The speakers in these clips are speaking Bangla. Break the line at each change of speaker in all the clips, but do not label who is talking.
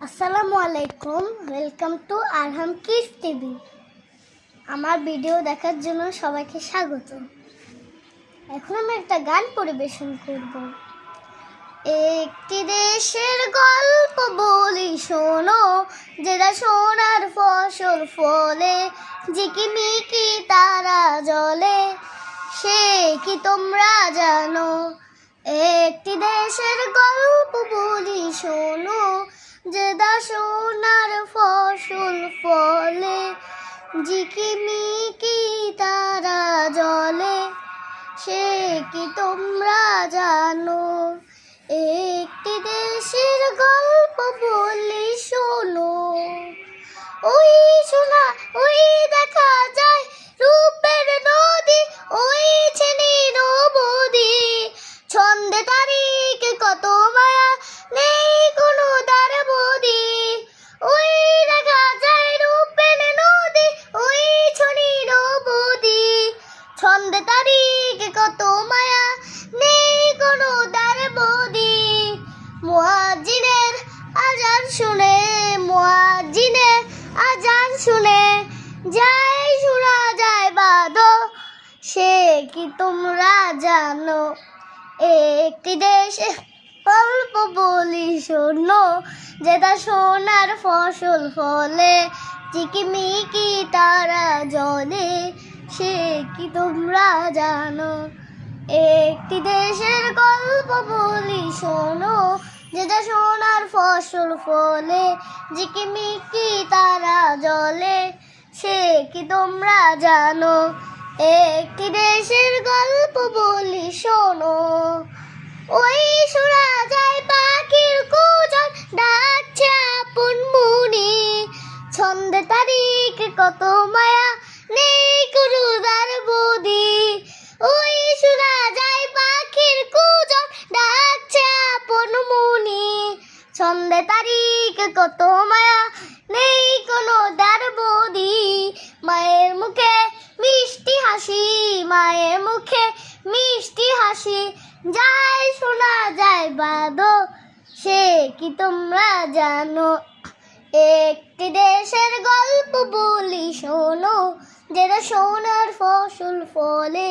আসসালামু আলাইকুম, welcome to Arham kids TV. আমার ভিডিও দেখার জন্য সবাইকে স্বাগত। এখন আমি একটা গান পরিবেশন করব। একটি দেশের গল্প বলি শোনো, যেটা সোনার ফসল ফলে, ঝিকিমিকি তারা জ্বলে, সে কি তোমরা জানো? একটি দেশের গল্প বলি শোনো, যেটা সোনার ফসল ফলে, ঝিকিমিকি তারা জ্বলে, সে কি তোমরা জানো? একটি দেশের গল্প বলি শোনো। ওই শোনা, ওই দেখা যায় রূপের নদী, ওই ছেনি নবদি, ছন্দে তারিখে কত মায়া, নেই কোনো দার বদি। ওই দেখা যায় রূপের নদী, ওই ছনি নবদি, ছন্দে তারিখে কত মায়া, নেই কোনো দার বদি। মুয়াজ্জিনের আজান শুনে, মুয়াজ্জিনের আজান শুনে, যায় শোনা যায় বাদো, সে কি তোমরা জানো? একটি দেশে গল্প বলি শোনো, যেটা সোনার ফসল ফলে, ঝিকিমিকি তারা জ্বলে, সে কি তোমরা জানো? একটি দেশের গল্প বলি শোনো, যেটা সোনার ফসল ফলে, ঝিকিমিকি তারা জ্বলে, সে কি তোমরা জানো? একটি দেশের গল্প বলি শোনো। ওই শোনা যায় পাখির কুজন, ডাকছে আপন মনি, ছন্দে তারিখে কত মায়া, নেই কোনো দার বদি। ওই শোনা যায় পাখির কুজন, ডাকছে আপন মনি, ছন্দে তারিখে কত মায়া, নেই কোনো দার বদি। মায়ের মুখে মিষ্টি হাসি, মায়ের মুখে মিষ্টি হাসি, যায় শোনা যায় বাদো, সে কি তোমরা জানো? একটি দেশের গল্প বলি শোনো, যেটা সোনার ফসল ফলে,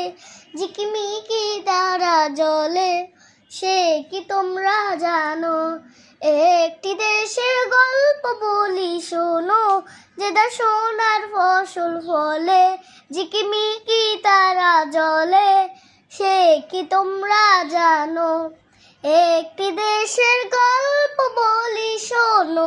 ঝিকিমিকি তারা জ্বলে, সে কি তোমরা জানো? একটি দেশের গল্প বলি শোনো, যেটা সোনার ফসল ফলে, ঝিকিমিকি তারা জ্বলে, সে কি তোমরা জানো? একটি দেশের গল্প বলি শোনো।